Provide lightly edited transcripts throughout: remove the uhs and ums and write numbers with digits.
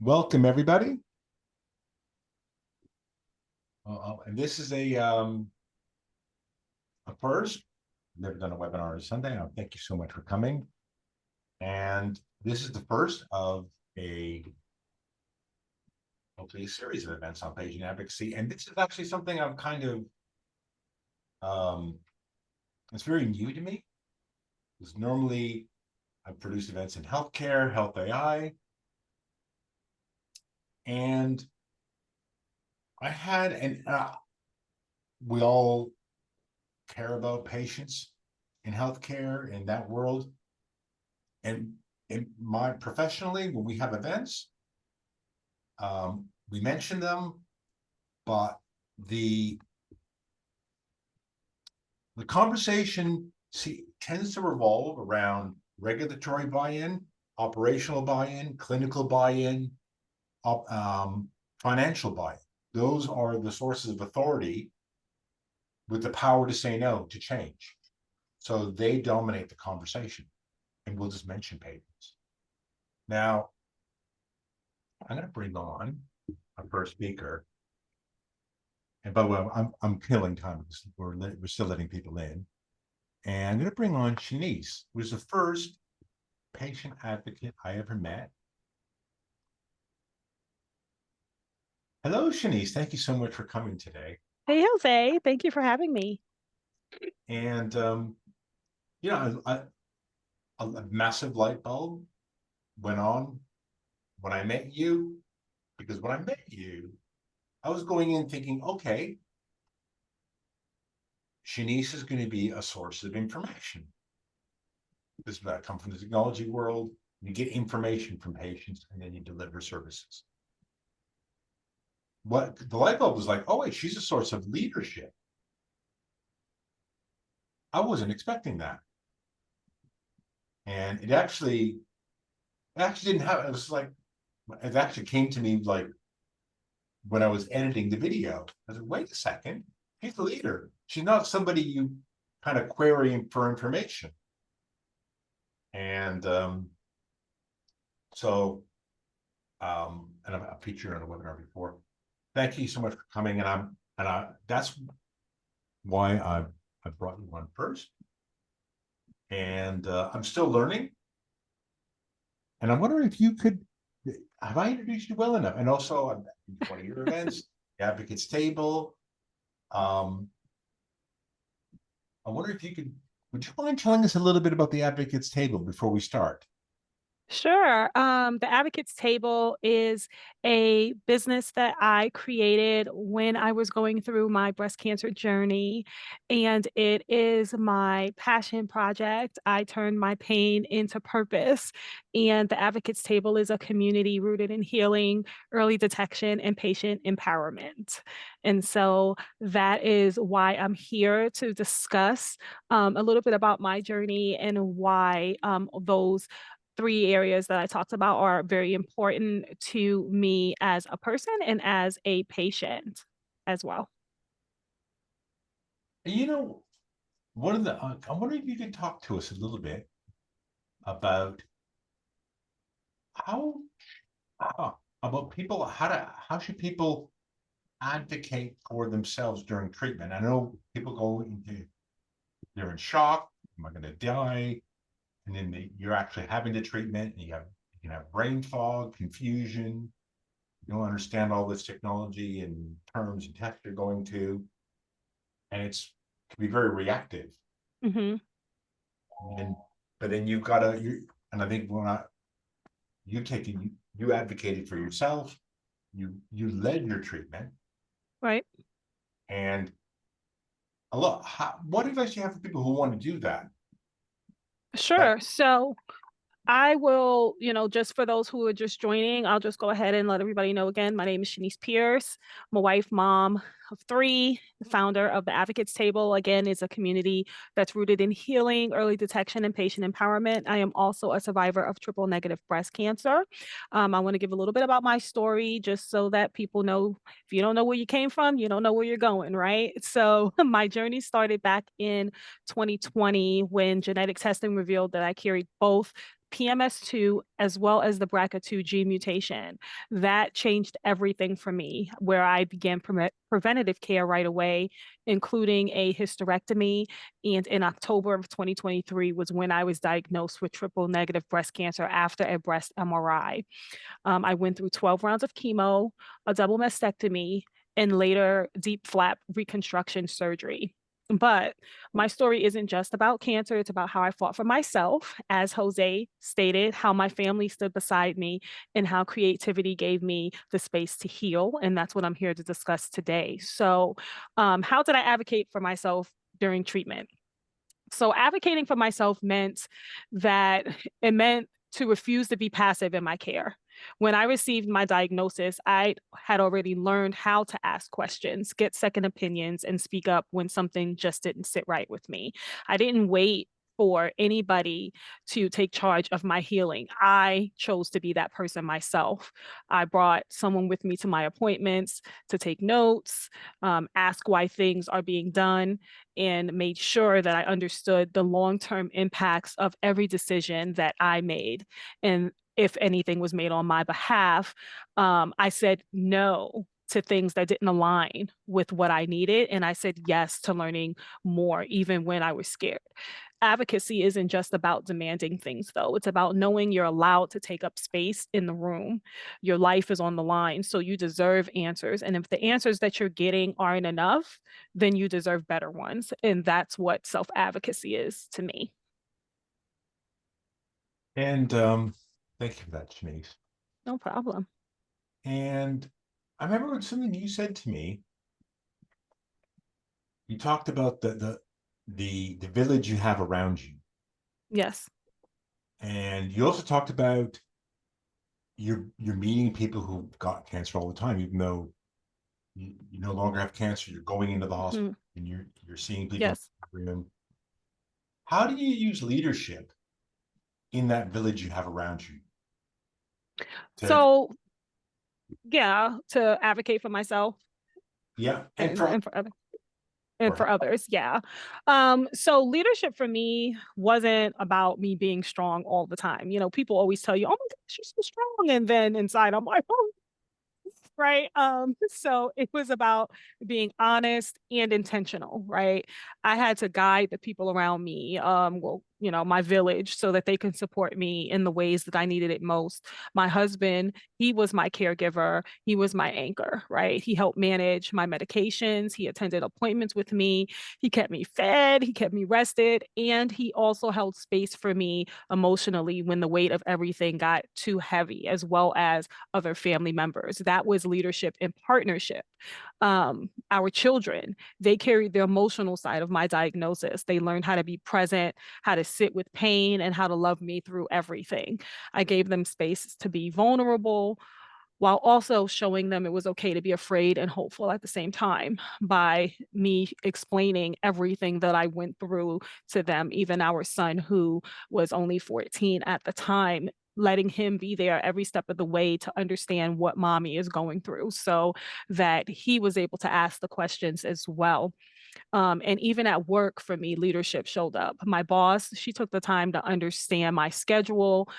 Welcome, everybody. And this is a first. Never done a webinar on Sunday. Thank you so much for coming. And this is the first of hopefully a series of events on patient advocacy. And this is actually something I've kind of it's very new to me. Because normally I produce events in healthcare, health AI, and I had we all care about patients in healthcare in that world. And in my professionally, when we have events, we mention them, but the conversation tends to revolve around regulatory buy-in, operational buy-in, clinical buy-in, financial buy-in. Those are the sources of authority with the power to say no to change. So they dominate the conversation, and we'll just mention patients. Now, I'm going to bring on our first speaker. And by the way, I'm killing time because we're still letting people in. And I'm going to bring on Shanise, who was the first patient advocate I ever met. Hello, Shanise. Thank you so much for coming today. Hey, Jose. Thank you for having me. And, you know, a massive light bulb went on when I met you, because when I met you, I was going in thinking, okay, Shanise is going to be a source of information. This is I come from the technology world. You get information from patients and then you deliver services. What the light bulb was like, oh, wait, she's a source of leadership. I wasn't expecting that. And it actually didn't happen. It was like, it actually came to me like when I was editing the video. I said, wait a second, she's the leader. She's not somebody you kind of query for information. And and I've featured on a webinar before. Thank you so much for coming. And that's why I brought you on first. And I'm still learning. And I'm wondering if you could, have I introduced you well enough? And also, I'm at one of your events, the Advocates Table. I wonder if would you mind telling us a little bit about the Advocates Table before we start? Sure. The Advocates Table is a business that I created when I was going through my breast cancer journey, and it is my passion project. I turned my pain into purpose, and the Advocates Table is a community rooted in healing, early detection, and patient empowerment. And so that is why I'm here to discuss a little bit about my journey and why those three areas that I talked about are very important to me as a person and as a patient as well. You know, one of the, I'm wondering if you could talk to us a little bit about how, about people, how should people advocate for themselves during treatment? I know people go into, they're in shock, am I going to die? And then you're actually having the treatment, and you can have brain fog, confusion. You don't understand all this technology and terms and tests you're going to, and can be very reactive. Mhm. And but then you've got to and I think when you advocated for yourself, you led your treatment, Right. and what advice do you have for people who want to do that? That Sure. So I will, just for those who are just joining, I'll just go ahead and let everybody know again. My name is Shanise Pearce. I'm a wife, mom of three, the founder of the Advocates Table. Again, is a community that's rooted in healing, early detection, and patient empowerment. I am also a survivor of triple negative breast cancer. I want to give a little bit about my story just so that people know if you don't know where you came from, you don't know where you're going, right? So my journey started back in 2020 when genetic testing revealed that I carried both PMS2 as well as the BRCA2 gene mutation. That changed everything for me, where I began preventative care right away, including a hysterectomy. And in October of 2023 was when I was diagnosed with triple negative breast cancer after a breast MRI. I went through 12 rounds of chemo, a double mastectomy, and later deep flap reconstruction surgery. But my story isn't just about cancer, it's about how I fought for myself, as Jose stated, how my family stood beside me, and how creativity gave me the space to heal. And that's what I'm here to discuss today. So, how did I advocate for myself during treatment? So advocating for myself meant that it meant to refuse to be passive in my care. When I received my diagnosis, I had already learned how to ask questions, get second opinions, and speak up when something just didn't sit right with me. I didn't wait for anybody to take charge of my healing. I chose to be that person myself. I brought someone with me to my appointments to take notes, ask why things are being done, and made sure that I understood the long-term impacts of every decision that I made. And if anything was made on my behalf, I said no to things that didn't align with what I needed. And I said yes to learning more, even when I was scared. Advocacy isn't just about demanding things, though. It's about knowing you're allowed to take up space in the room. Your life is on the line, so you deserve answers. And if the answers that you're getting aren't enough, then you deserve better ones. And that's what self advocacy is to me. And thank you for that, Shanice. No problem. And I remember something you said to me. You talked about the village you have around you, Yes. and you also talked about you're meeting people who've got cancer all the time, even though you no longer have cancer. You're going into the hospital Mhm. and you're seeing people in Yes. the room. How do you use leadership in that village you have around you to So, yeah, to advocate for myself yeah and and, for and for others. And for for others, yeah. So leadership for me wasn't about me being strong all the time. You know, people always tell you, "Oh my gosh, you're so strong," and then inside, I'm like, "Oh, right?" So it was about being honest and intentional, right? I had to guide the people around me, well, you know, my village, so that they can support me in the ways that I needed it most. My husband, he was my caregiver, he was my anchor, right? He helped manage my medications, he attended appointments with me, he kept me fed, he kept me rested, and he also held space for me emotionally when the weight of everything got too heavy, as well as other family members. That was leadership in partnership. Our children, they carried the emotional side of my diagnosis. They learned how to be present, how to sit with pain, and how to love me through everything. I gave them space to be vulnerable while also showing them it was okay to be afraid and hopeful at the same time by me explaining everything that I went through to them, even our son, who was only 14 at the time. Letting him be there every step of the way to understand what mommy is going through so that he was able to ask the questions as well. And even at work for me, leadership showed up. My boss, she took the time to understand my schedule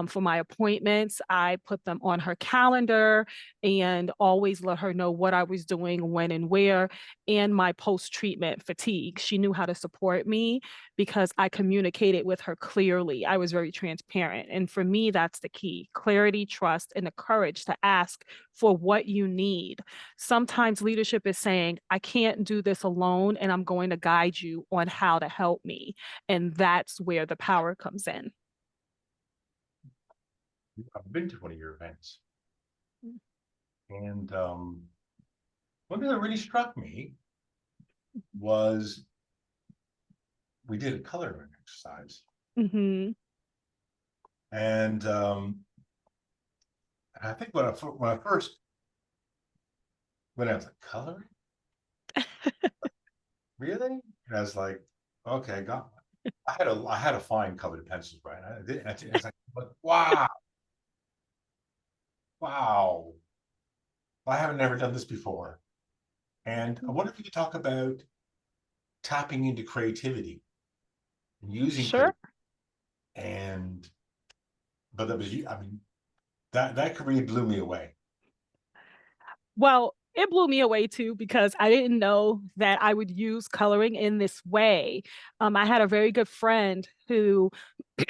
for my appointments. I put them on her calendar and always let her know what I was doing, when and where, and my post treatment fatigue. She knew how to support me because I communicated with her clearly. I was very transparent. And for me, that's the key: clarity, trust, and the courage to ask for what you need. Sometimes leadership is saying, I can't do this alone, and I'm going to guide you on how to help me. And that's where the power comes in. I've been to one of your events, and one thing that really struck me was we did a coloring exercise, Hmm. and I think when I first went out, like, coloring, really? And I was like, okay, I got one. I had a fine colored pencils, right? I did, it's like, wow, wow, I haven't never done this before. And I wonder if you could talk about tapping into creativity and using Sure. creativity and but that was you. I mean, that career blew me away. Well, it blew me away too because I didn't know that I would use coloring in this way. I had a very good friend who,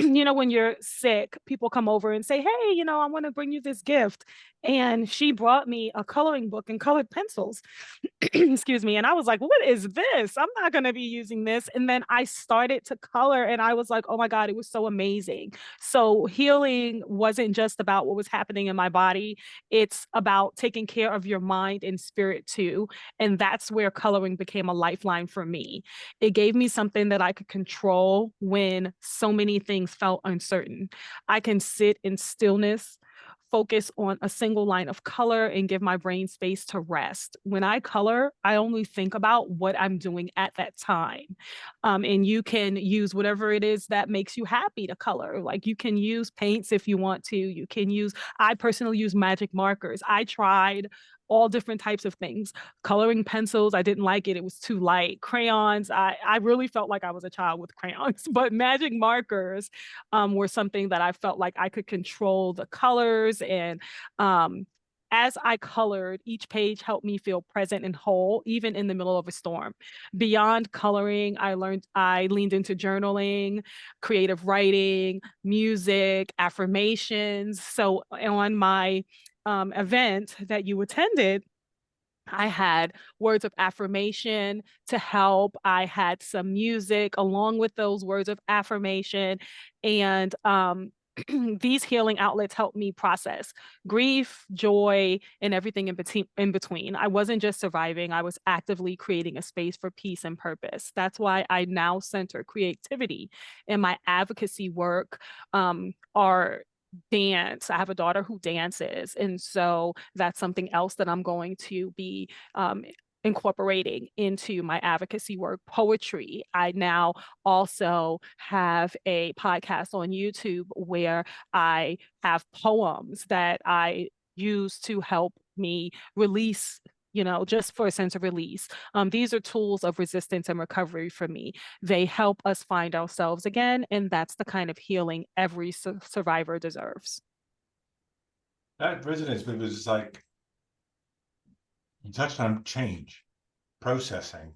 when you're sick, people come over and say, "Hey, I want to bring you this gift." And she brought me a coloring book and colored pencils. Excuse me. And I was like, "What is this? I'm not going to be using this." And then I started to color and I was like, "Oh my God, it was so amazing." So healing wasn't just about what was happening in my body, it's about taking care of your mind and spirit too. And that's where coloring became a lifeline for me. It gave me something that I could control when so many things felt uncertain. I can sit in stillness, focus on a single line of color, and give my brain space to rest. When I color, I only think about what I'm doing at that time. And you can use whatever it is that makes you happy to color. Like you can use paints if you want to. I personally use magic markers. I tried all different types of things. Coloring pencils, I didn't like it. It was too light. Crayons, I really felt like I was a child with crayons, but magic markers were something that I felt like I could control the colors. And as I colored, each page helped me feel present and whole, even in the middle of a storm. Beyond coloring, I leaned into journaling, creative writing, music, affirmations. So on my event that you attended, I had words of affirmation to help. I had some music along with those words of affirmation. And these healing outlets helped me process grief, joy, and everything in between. I wasn't just surviving, I was actively creating a space for peace and purpose. That's why I now center creativity in my advocacy work. Are dance. I have a daughter who dances. And so that's something else that I'm going to be incorporating into my advocacy work. Poetry. I now also have a podcast on YouTube where I have poems that I use to help me release, just for a sense of release. These are tools of resistance and recovery for me. They help us find ourselves again, and that's the kind of healing every survivor deserves. That resonates with me. It's like you touched on change, processing,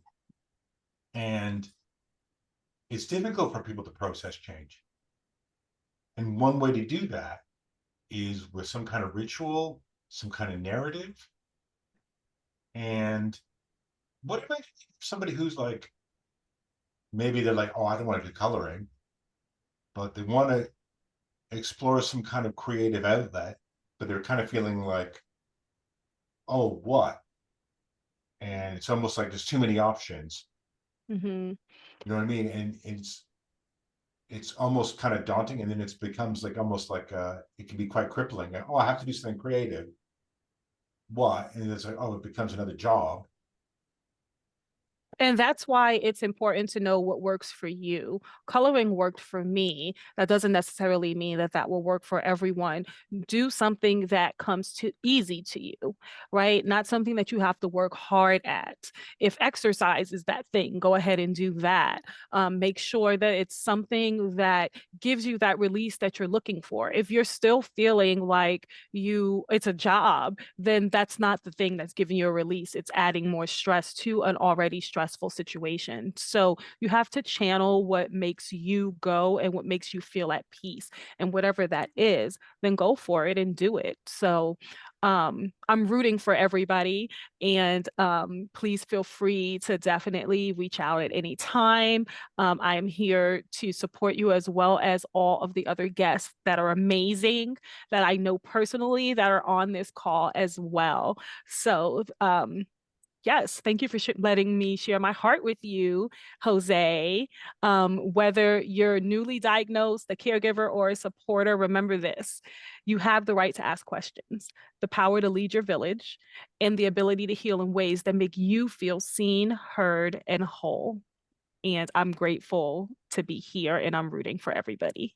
and it's difficult for people to process change. And one way to do that is with some kind of ritual, some kind of narrative. And what about somebody who's like, maybe they're like, oh, I don't want to do coloring, but they want to explore some kind of creative outlet, but they're kind of feeling like, oh, what? And it's almost like there's too many options. Hmm. You know what I mean? And it's almost kind of daunting, and then it becomes like almost like it can be quite crippling. Like, oh, I have to do something creative. What? And it's like, oh, it becomes another job. And that's why it's important to know what works for you. Coloring worked for me. That doesn't necessarily mean that that will work for everyone. Do something that comes to easy to you, right? Not something that you have to work hard at. If exercise is that thing, go ahead and do that. Make sure that it's something that gives you that release that you're looking for. If you're still feeling like it's a job, then that's not the thing that's giving you a release. It's adding more stress to an already stressful situation. So you have to channel what makes you go and what makes you feel at peace. And whatever that is, then go for it and do it. So I'm rooting for everybody. And please feel free to definitely reach out at any time. I am here to support you as well as all of the other guests that are amazing that I know personally that are on this call as well. So, yes, thank you for letting me share my heart with you, Jose. Whether you're newly diagnosed, a caregiver, or a supporter, remember this. You have the right to ask questions, the power to lead your village, and the ability to heal in ways that make you feel seen, heard, and whole. And I'm grateful to be here and I'm rooting for everybody.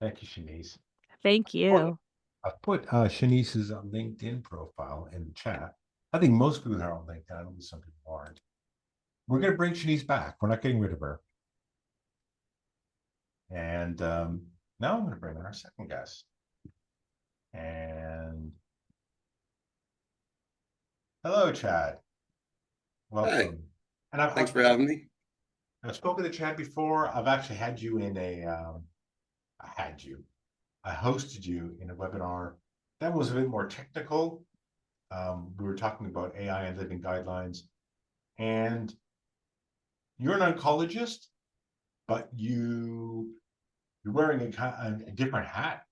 Thank you, Shanise. Thank you. I put Shanice's LinkedIn profile in the chat. I think most people are on LinkedIn. I know some people aren't. We're going to bring Shanise back. We're not getting rid of her. And Now I'm going to bring in our second guest. And hello, Chad. Hi, Welcome. And thanks for having me. I've spoken to Chad before. I've actually had you in I hosted you in a webinar that was a bit more technical. We were talking about AI and living guidelines, and you're an oncologist, but you're wearing a different hat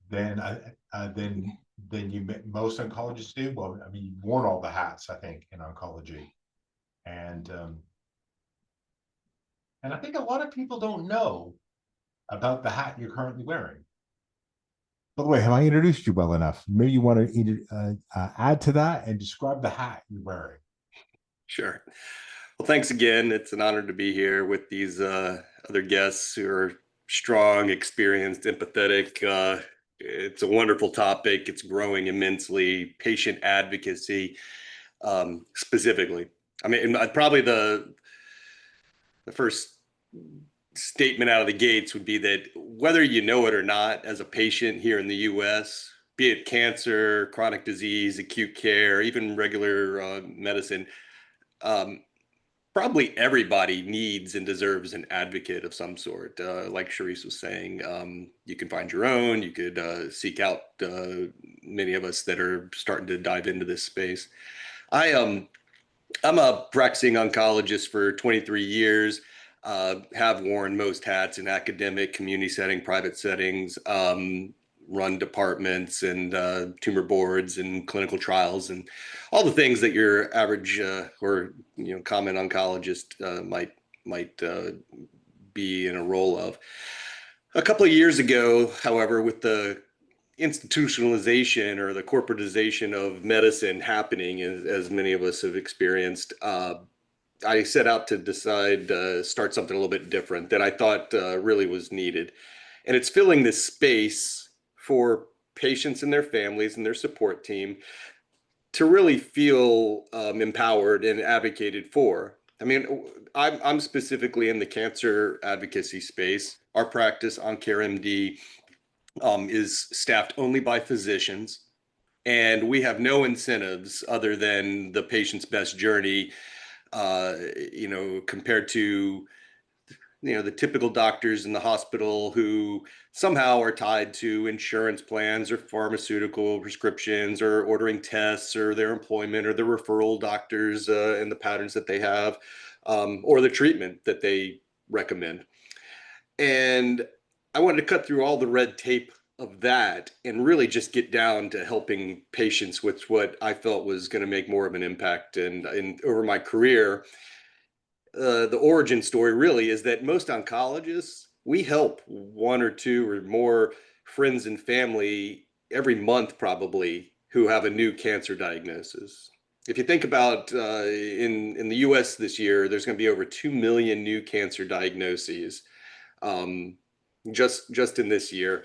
than most oncologists do. Well, I mean, you've worn all the hats, I think, in oncology, and I think a lot of people don't know about the hat you're currently wearing. By the way, have I introduced you well enough? Maybe you want to add to that and describe the hat you're wearing. Sure. Well, thanks again. It's an honor to be here with these other guests who are strong, experienced, empathetic. It's a wonderful topic. It's growing immensely. Patient advocacy, specifically. I mean, probably the first statement out of the gates would be that whether you know it or not, as a patient here in the US, be it cancer, chronic disease, acute care, even regular medicine, um, probably everybody needs and deserves an advocate of some sort. Like Shanise was saying, you can find your own, you could seek out many of us that are starting to dive into this space. I'm a practicing oncologist for 23 years. Have worn most hats in academic, community setting, private settings, run departments and tumor boards and clinical trials and all the things that your average or common oncologist might be in a role of. A couple of years ago, however, with the institutionalization or the corporatization of medicine happening, as many of us have experienced, I set out to decide start something a little bit different that I thought really was needed. And it's filling this space for patients and their families and their support team to really feel empowered and advocated for. I mean, I'm specifically in the cancer advocacy space. Our practice OnCareMD is staffed only by physicians, and we have no incentives other than the patient's best journey, compared to the typical doctors in the hospital who somehow are tied to insurance plans or pharmaceutical prescriptions or ordering tests or their employment or the referral doctors and the patterns that they have, or the treatment that they recommend. And I wanted to cut through all the red tape of that and really just get down to helping patients with what I felt was going to make more of an impact. And over my career, the origin story really is that most oncologists, we help one or two or more friends and family every month probably who have a new cancer diagnosis. If you think about in the US this year, there's going to be over 2 million new cancer diagnoses, um, just in this year.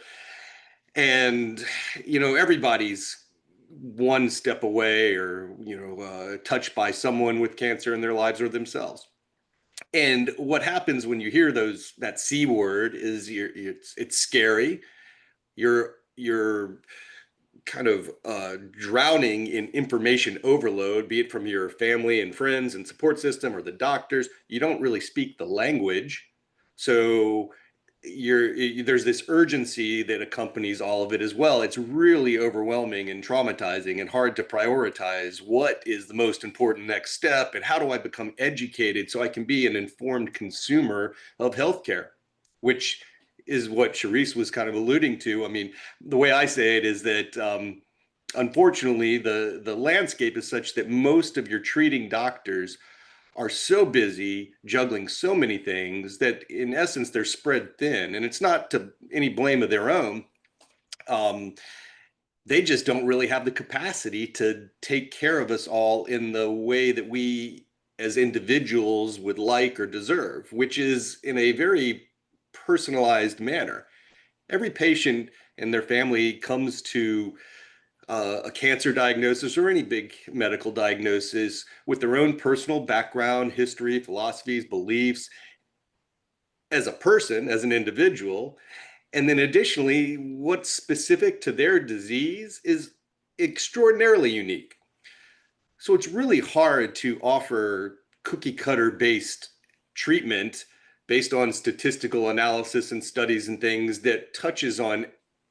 And everybody's one step away or touched by someone with cancer in their lives or themselves. And what happens when you hear that C word is it's scary. You're kind of drowning in information overload, be it from your family and friends and support system or the doctors. You don't really speak the language, so there's this urgency that accompanies all of it as well. It's really overwhelming and traumatizing and hard to prioritize what is the most important next step and how do I become educated so I can be an informed consumer of healthcare, which is what Shanise was kind of alluding to. I mean, the way I say it is that unfortunately the landscape is such that most of your treating doctors are so busy juggling so many things that in essence they're spread thin, and it's not to any blame of their own. They just don't really have the capacity to take care of us all in the way that we as individuals would like or deserve, which is in a very personalized manner. Every patient and their family comes to a cancer diagnosis or any big medical diagnosis with their own personal background, history, philosophies, beliefs. as a person, as an individual. And then additionally, what's specific to their disease is extraordinarily unique. So it's really hard to offer cookie cutter based treatment based on statistical analysis and studies and things that touches on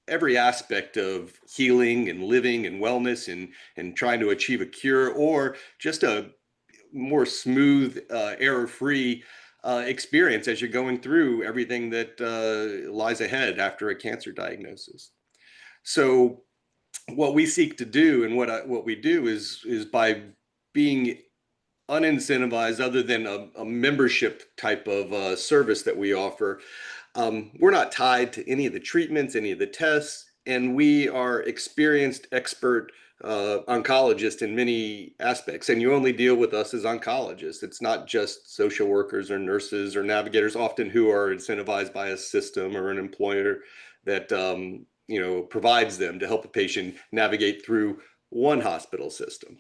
every aspect of healing and living and wellness and trying to achieve a cure, or just a more smooth, error-free experience as you're going through everything that lies ahead after a cancer diagnosis. So what we seek to do, and what we do is by being unincentivized, other than a membership type of service that we offer. We're not tied to any of the treatments, any of the tests, and we are experienced expert oncologists in many aspects. And you only deal with us as oncologists. It's not just social workers or nurses or navigators, often who are incentivized by a system or an employer that provides them to help a patient navigate through one hospital system.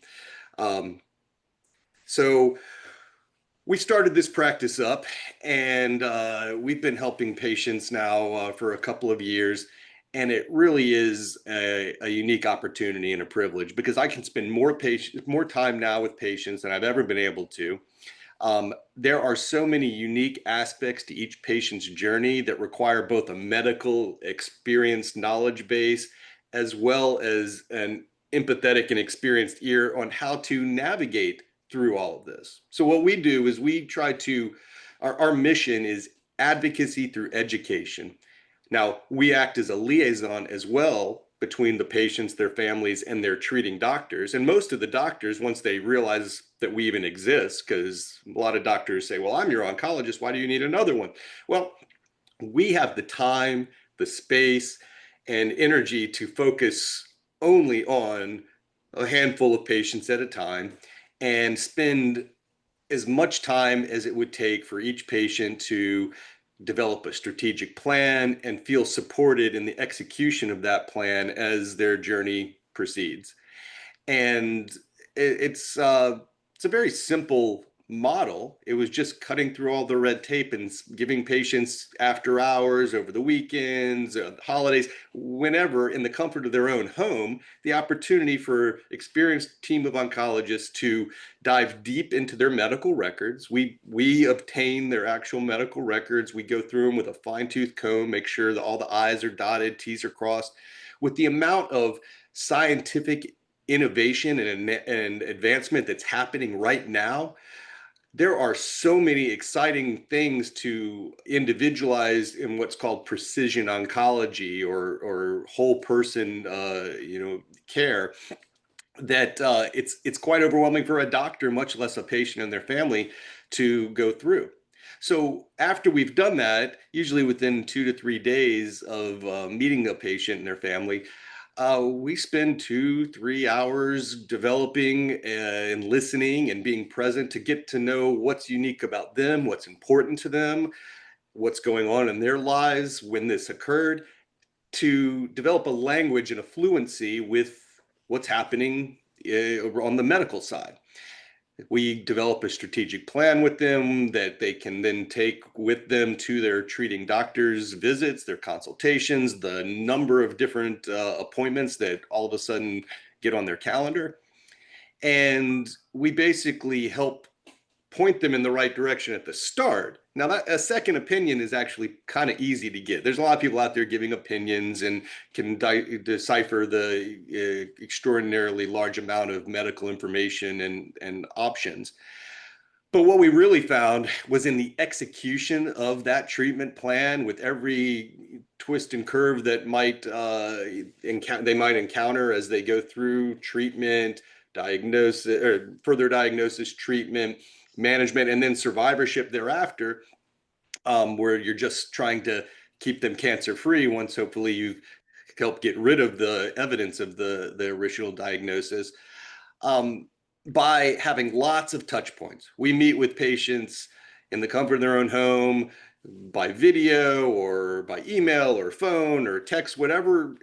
So we started this practice up, and we've been helping patients now for a couple of years. And it really is a unique opportunity and a privilege, because I can spend more time now with patients than I've ever been able to. There are so many unique aspects to each patient's journey that require both a medical experienced knowledge base, as well as an empathetic and experienced ear on how to navigate through all of this. So what we do is we try to, our mission is advocacy through education. Now, we act as a liaison as well between the patients, their families, and their treating doctors. And most of the doctors, once they realize that we even exist, because a lot of doctors say, well, I'm your oncologist, why do you need another one? Well, we have the time, the space, and energy to focus only on a handful of patients at a time, and spend as much time as it would take for each patient to develop a strategic plan and feel supported in the execution of that plan as their journey proceeds. And it's a very simple model. It was just cutting through all the red tape and giving patients after hours, over the weekends, holidays, whenever, in the comfort of their own home, the opportunity for experienced team of oncologists to dive deep into their medical records. We obtain their actual medical records. We go through them with a fine-tooth comb, make sure that all the I's are dotted, T's are crossed. With the amount of scientific innovation and advancement that's happening right now, there are so many exciting things to individualize in what's called precision oncology, or whole person care, that it's quite overwhelming for a doctor, much less a patient and their family, to go through. So after we've done that, usually within 2 to 3 days of meeting a patient and their family, we spend 2-3 hours developing and listening and being present to get to know what's unique about them, what's important to them, what's going on in their lives when this occurred, to develop a language and a fluency with what's happening on the medical side. We develop a strategic plan with them that they can then take with them to their treating doctor's visits, their consultations, the number of different appointments that all of a sudden get on their calendar. And we basically help point them in the right direction at the start. Now, that a second opinion is actually kind of easy to get. There's a lot of people out there giving opinions and can decipher the extraordinarily large amount of medical information and options. But what we really found was in the execution of that treatment plan, with every twist and curve that they might encounter as they go through treatment, diagnosis, or further diagnosis, treatment, management, and then survivorship thereafter, where you're just trying to keep them cancer free once hopefully you help get rid of the evidence of the original diagnosis, by having lots of touch points. We meet with patients in the comfort of their own home, by video or by email or phone or text, whatever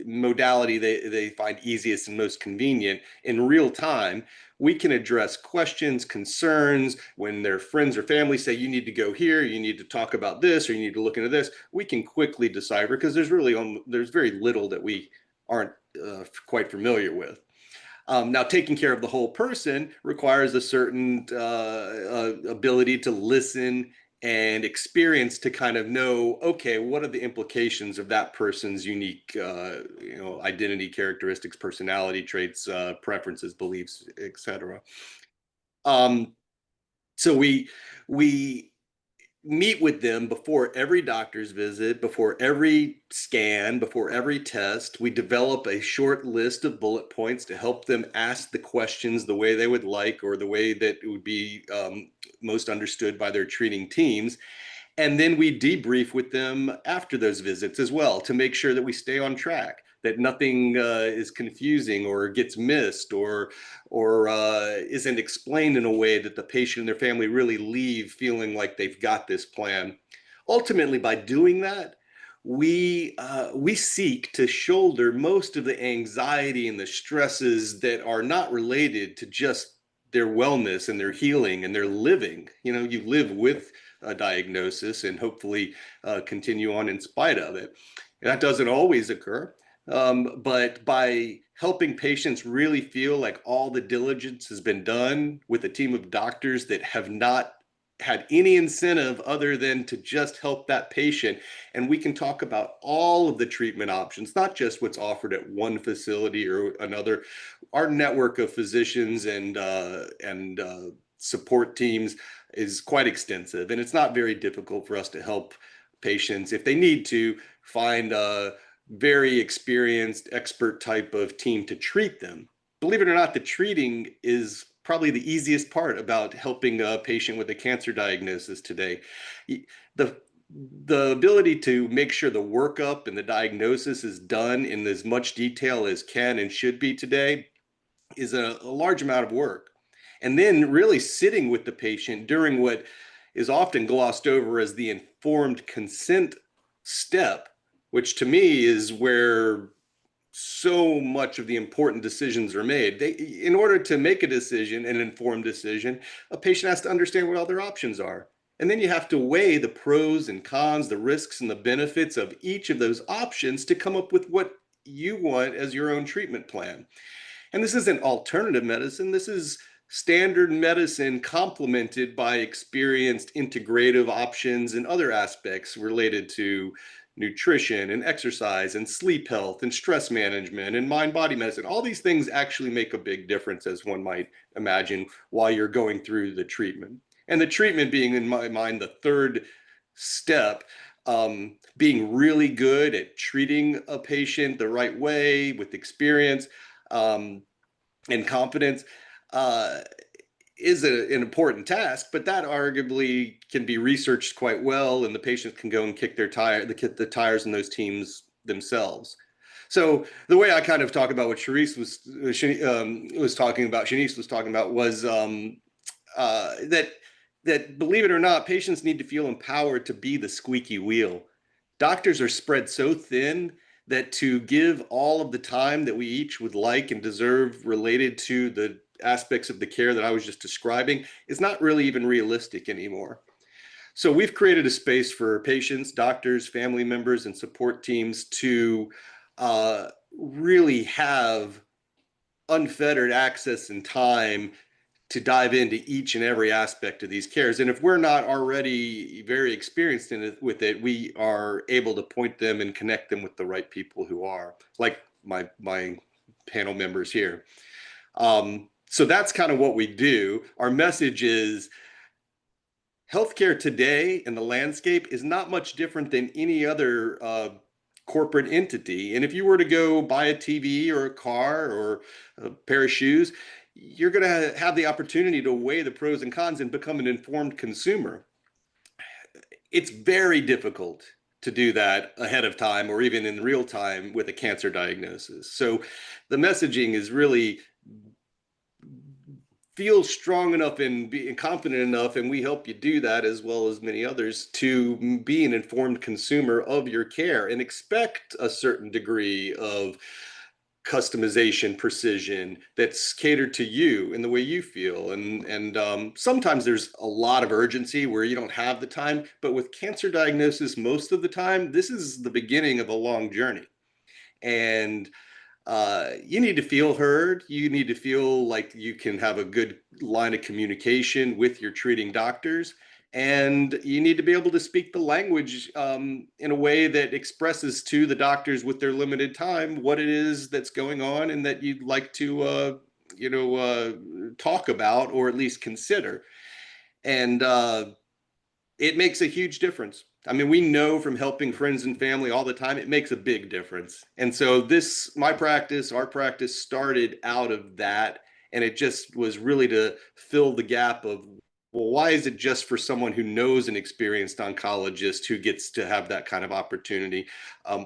modality they find easiest and most convenient in real time. We can address questions, concerns. When their friends or family say, you need to go here, you need to talk about this, or you need to look into this, we can quickly decipher, because there's very little that we aren't quite familiar with. Now, taking care of the whole person requires a certain ability to listen and experience to kind of know, okay, what are the implications of that person's unique, identity, characteristics, personality traits, preferences, beliefs, etc. So we meet with them before every doctor's visit, before every scan, before every test. We develop a short list of bullet points to help them ask the questions the way they would like, or the way that it would be most understood by their treating teams. And then we debrief with them after those visits as well, to make sure that we stay on track, that nothing is confusing or gets missed, or isn't explained in a way that the patient and their family really leave feeling like they've got this plan. Ultimately, by doing that, we seek to shoulder most of the anxiety and the stresses that are not related to just their wellness and their healing and their living. You live with a diagnosis and hopefully continue on in spite of it. That doesn't always occur, but by helping patients really feel like all the diligence has been done with a team of doctors that have not had any incentive other than to just help that patient. And we can talk about all of the treatment options, not just what's offered at one facility or another. Our network of physicians and support teams is quite extensive, and it's not very difficult for us to help patients, if they need to, find a very experienced expert type of team to treat them. Believe it or not, the treating is probably the easiest part about helping a patient with a cancer diagnosis today. The ability to make sure the workup and the diagnosis is done in as much detail as can and should be today is a large amount of work. And then really sitting with the patient during what is often glossed over as the informed consent step, which to me is where so much of the important decisions are made. In order to make a decision, an informed decision, a patient has to understand what all their options are. And then you have to weigh the pros and cons, the risks and the benefits of each of those options to come up with what you want as your own treatment plan. And this isn't alternative medicine. This is standard medicine complemented by experienced integrative options and other aspects related to nutrition and exercise and sleep health and stress management and mind-body medicine. All these things actually make a big difference, as one might imagine, while you're going through the treatment. And the treatment being, in my mind, the third step, being really good at treating a patient the right way with experience and confidence is an important task, but that arguably can be researched quite well, and the patients can go and kick the tires in those teams themselves. So the way I kind of talk about what Shanise was talking about was that believe it or not, patients need to feel empowered to be the squeaky wheel. Doctors are spread so thin that to give all of the time that we each would like and deserve related to the aspects of the care that I was just describing is not really even realistic anymore. So we've created a space for patients, doctors, family members, and support teams to really have unfettered access and time to dive into each and every aspect of these cares. And if we're not already very experienced with it, we are able to point them and connect them with the right people who are, like my panel members here. So that's kind of what we do. Our message is healthcare today in the landscape is not much different than any other corporate entity. And if you were to go buy a TV or a car or a pair of shoes, you're going to have the opportunity to weigh the pros and cons and become an informed consumer. It's very difficult to do that ahead of time or even in real time with a cancer diagnosis. So the messaging is really feel strong enough and be confident enough, and we help you do that as well as many others, to be an informed consumer of your care and expect a certain degree of customization, precision that's catered to you and the way you feel. And sometimes there's a lot of urgency where you don't have the time, but with cancer diagnosis, most of the time, this is the beginning of a long journey. And you need to feel heard. You need to feel like you can have a good line of communication with your treating doctors. And you need to be able to speak the language in a way that expresses to the doctors with their limited time what it is that's going on and that you'd like to, talk about or at least consider. And it makes a huge difference. I mean, we know from helping friends and family all the time, it makes a big difference. And so my practice, our practice started out of that. And it just was really to fill the gap of, well, why is it just for someone who knows an experienced oncologist who gets to have that kind of opportunity?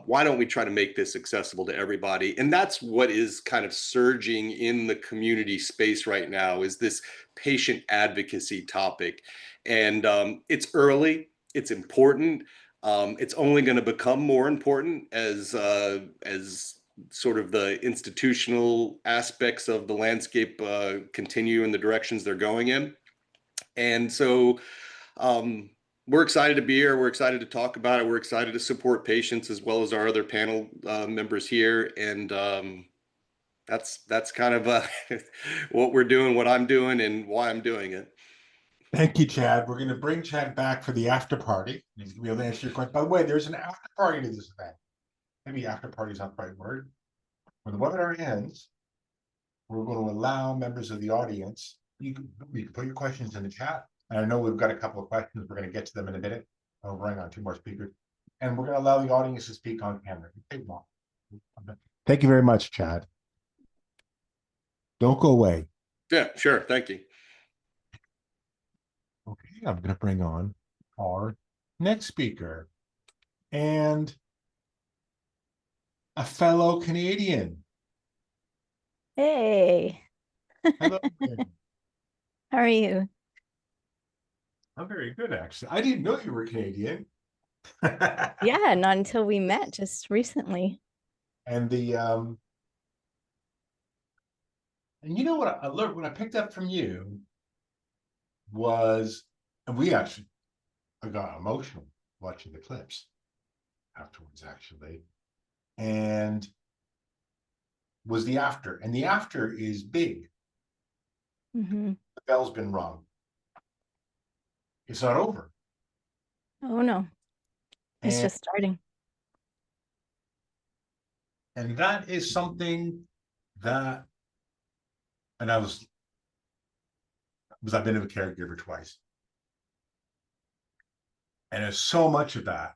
Why don't we try to make this accessible to everybody? And that's what is kind of surging in the community space right now, is this patient advocacy topic. And it's early, it's important. It's only going to become more important as sort of the institutional aspects of the landscape continue in the directions they're going in. And so we're excited to be here. We're excited to talk about it. We're excited to support patients as well as our other panel members here. And that's kind of what we're doing, what I'm doing, and why I'm doing it. Thank you, Chad. We're going to bring Chad back for the after party. He's going to be able to answer your question. By the way, there's an after party to this event. Maybe after party is not the right word. When the webinar ends, we're going to allow members of the audience, you can put your questions in the chat. And I know we've got a couple of questions. We're going to get to them in a minute. We're running on 2 more speakers. And we're going to allow the audience to speak on camera. Thank you very much, Chad. Don't go away. Yeah, sure. Thank you. Okay, I'm going to bring on our next speaker and a fellow Canadian. Hey. Hello. How are you? I'm very good, actually. I didn't know you were Canadian. Yeah, not until we met just recently. And and you know what I learned, what I picked up from you was, and I got emotional watching the clips afterwards, actually, and was the after. And the after is big. Mm-hmm. The bell's been rung. It's not over. Oh no, it's just starting. And that is something that, and I've been a caregiver twice. And there's so much of that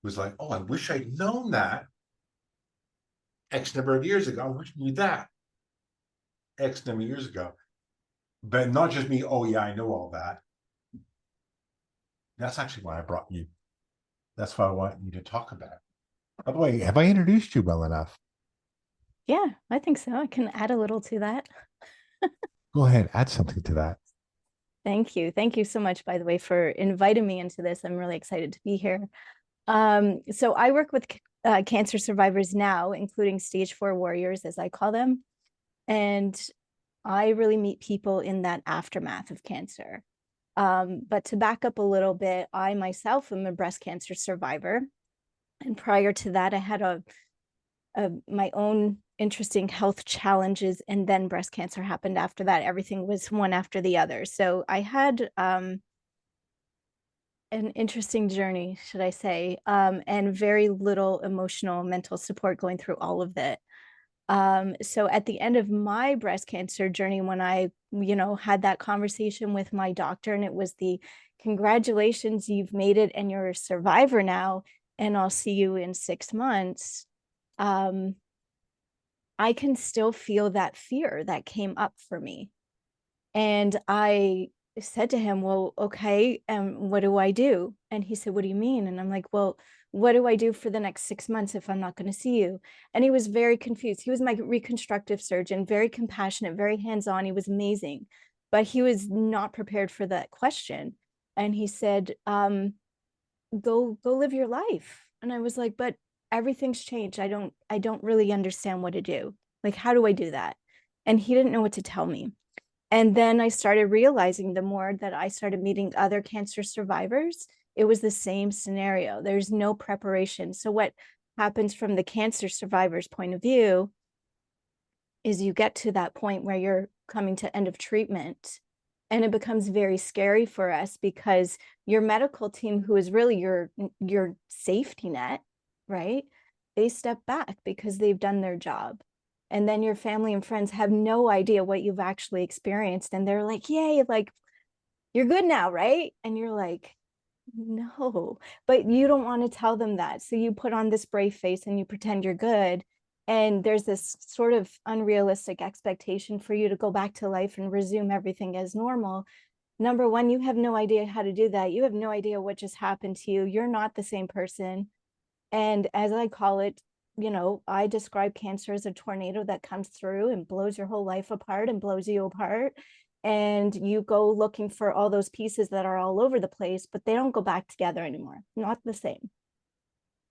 was like, oh, I wish I'd known that X number of years ago. I wish I knew that X number of years ago. But not just me, oh yeah, I know all that. That's actually why I brought you. That's why I want you to talk about. By the way, have I introduced you well enough? Yeah, I think so. I can add a little to that. Go ahead, add something to that. Thank you. Thank you so much, by the way, for inviting me into this. I'm really excited to be here. So I work with cancer survivors now, including stage 4 warriors, as I call them. And I really meet people in that aftermath of cancer. But to back up a little bit, I myself am a breast cancer survivor. And prior to that, I had my own interesting health challenges, and then breast cancer happened after that. Everything was one after the other. So I had an interesting journey, should I say, and very little emotional, mental support going through all of that. So at the end of my breast cancer journey, when I, had that conversation with my doctor, and it was congratulations, you've made it and you're a survivor now, and I'll see you in 6 months. I can still feel that fear that came up for me. And I said to him, well, okay, what do I do? And he said, what do you mean? And I'm like, well, what do I do for the next 6 months if I'm not going to see you? And he was very confused. He was my reconstructive surgeon, very compassionate, very hands-on. He was amazing, but he was not prepared for that question. And he said, go live your life. And I was like, but everything's changed. I don't really understand what to do. Like, how do I do that? And he didn't know what to tell me. And then I started realizing the more that I started meeting other cancer survivors, it was the same scenario. There's no preparation. So what happens from the cancer survivor's point of view is you get to that point where you're coming to end of treatment, and it becomes very scary for us because your medical team, who is really your safety net, right? They step back because they've done their job. And then your family and friends have no idea what you've actually experienced. And they're like, yay, like, you're good now, right? And you're like, no, but you don't want to tell them that. So you put on this brave face and you pretend you're good. And there's this sort of unrealistic expectation for you to go back to life and resume everything as normal. Number one, you have no idea how to do that. You have no idea what just happened to you. You're not the same person. And as I call it, you know, I describe cancer as a tornado that comes through and blows your whole life apart and blows you apart. And you go looking for all those pieces that are all over the place, but they don't go back together anymore. Not the same.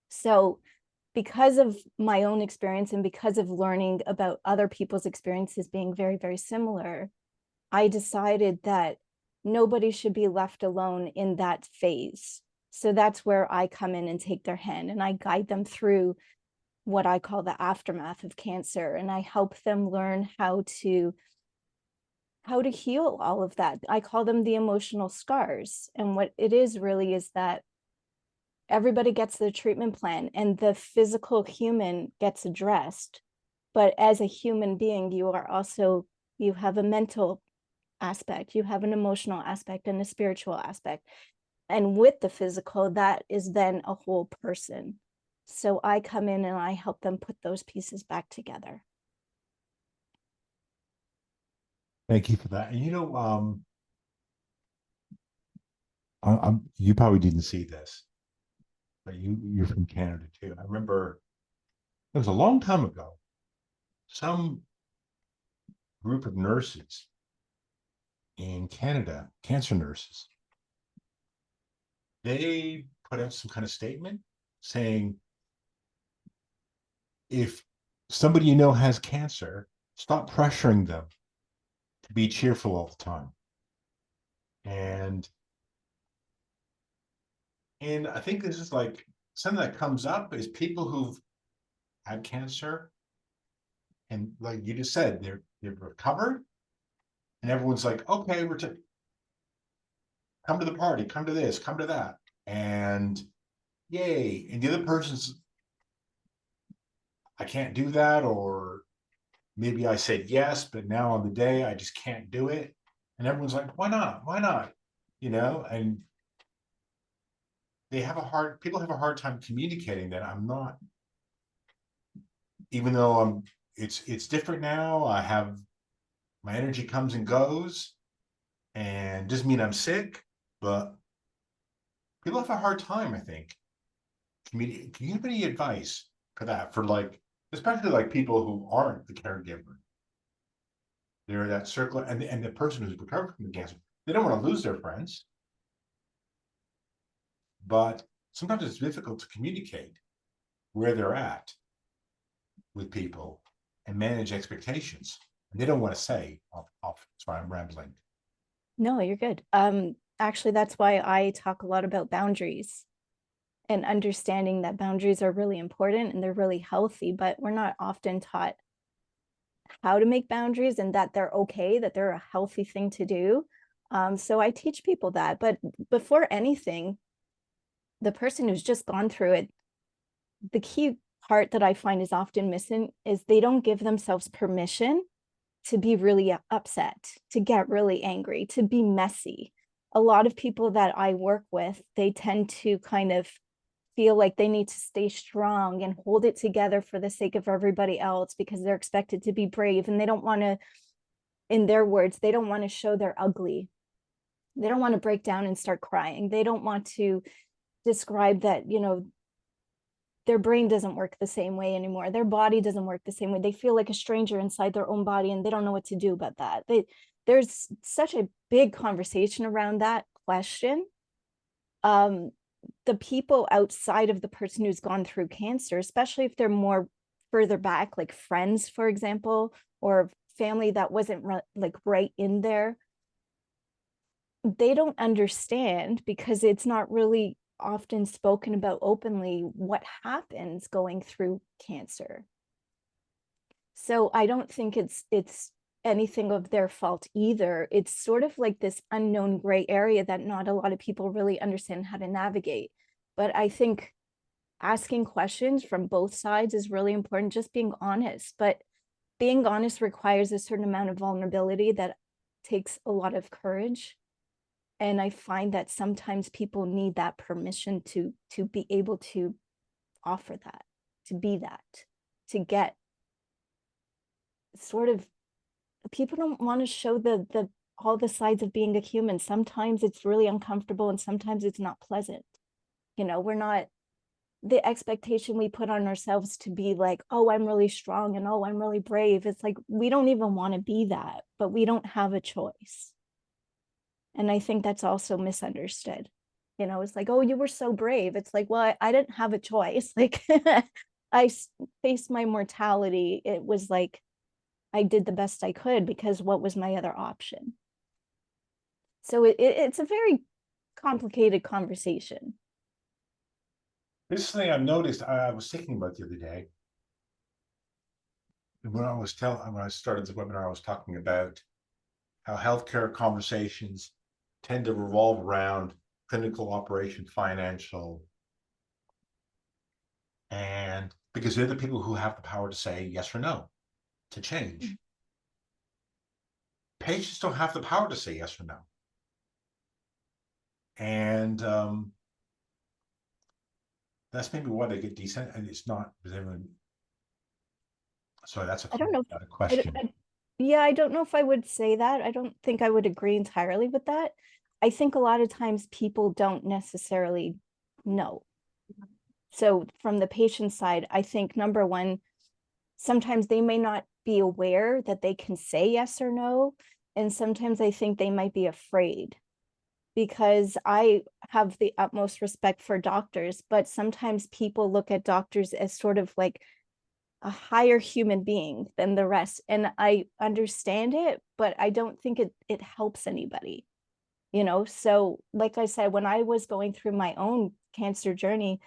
So because of my own experience and because of learning about other people's experiences being very, very similar, I decided that nobody should be left alone in that phase. So that's where I come in and take their hand and I guide them through what I call the aftermath of cancer. And I help them learn how to heal all of that. I call them the emotional scars. And what it is really is that everybody gets the treatment plan and the physical human gets addressed. But as a human being, you have a mental aspect, you have an emotional aspect and a spiritual aspect. And with the physical, that is then a whole person. So I come in and I help them put those pieces back together. Thank you for that. And you probably didn't see this, but you're from Canada too. I remember it was a long time ago. Some group of nurses in Canada, cancer nurses, they put out some kind of statement saying, if somebody you know has cancer, stop pressuring them to be cheerful all the time. And I think this is like something that comes up is people who've had cancer and, like you just said, they've recovered, and everyone's like, okay, come to the party, come to this, come to that, and yay. And the other person's, I can't do that, or maybe I said yes, but now on the day I just can't do it. And everyone's like, why not? Why not? And people have a hard time communicating that I'm not, even though it's different now. I have, my energy comes and goes, and doesn't mean I'm sick, but people have a hard time, I think. Can you give any advice for that, for like, especially like people who aren't the caregiver? They're that circle, and the person who's recovered from the cancer, they don't want to lose their friends, but sometimes it's difficult to communicate where they're at with people and manage expectations. And they don't want to say off. Sorry, I'm rambling. No, you're good. Actually, that's why I talk a lot about boundaries and understanding that boundaries are really important and they're really healthy, but we're not often taught how to make boundaries and that they're okay, that they're a healthy thing to do. So I teach people that. But before anything, the person who's just gone through it, the key part that I find is often missing is they don't give themselves permission to be really upset, to get really angry, to be messy. A lot of people that I work with, they tend to kind of feel like they need to stay strong and hold it together for the sake of everybody else because they're expected to be brave, and they don't want to, in their words, they don't want to show they're ugly. They don't want to break down and start crying. They don't want to describe that, their brain doesn't work the same way anymore. Their body doesn't work the same way. They feel like a stranger inside their own body and they don't know what to do about that. There's such a big conversation around that question. The people outside of the person who's gone through cancer, especially if they're more further back, like friends, for example, or family that wasn't like right in there, they don't understand because it's not really often spoken about openly what happens going through cancer. So I don't think it's anything of their fault either. It's sort of like this unknown gray area that not a lot of people really understand how to navigate. But I think asking questions from both sides is really important, just being honest. But being honest requires a certain amount of vulnerability that takes a lot of courage. And I find that sometimes people need that permission to be able to offer that, to be that, to get sort of, people don't want to show the all the sides of being a human. Sometimes it's really uncomfortable and sometimes it's not pleasant. You know, we're not, the expectation we put on ourselves to be like, oh, I'm really strong and oh, I'm really brave. It's like, we don't even want to be that, but we don't have a choice. And I think that's also misunderstood. You know, it's like, oh, you were so brave. It's like, well, I didn't have a choice. Like I faced my mortality. It was like, I did the best I could because what was my other option? So it's a very complicated conversation. This is something I've noticed. I was thinking about the other day. When I started the webinar, I was talking about how healthcare conversations tend to revolve around clinical, operation, financial, and because they're the people who have the power to say yes or no, to change. Mm-hmm. Patients don't have the power to say yes or no. And that's maybe why they get decent, and it's not. Sorry, that's I don't know. a question. Yeah, I don't know if I would say that. I don't think I would agree entirely with that. I think a lot of times people don't necessarily know. So from the patient side, I think number one, sometimes they may not be aware that they can say yes or no. And sometimes I think they might be afraid, because I have the utmost respect for doctors, but sometimes people look at doctors as sort of like a higher human being than the rest. And I understand it, but I don't think it helps anybody, you know? So like I said, when I was going through my own cancer journey,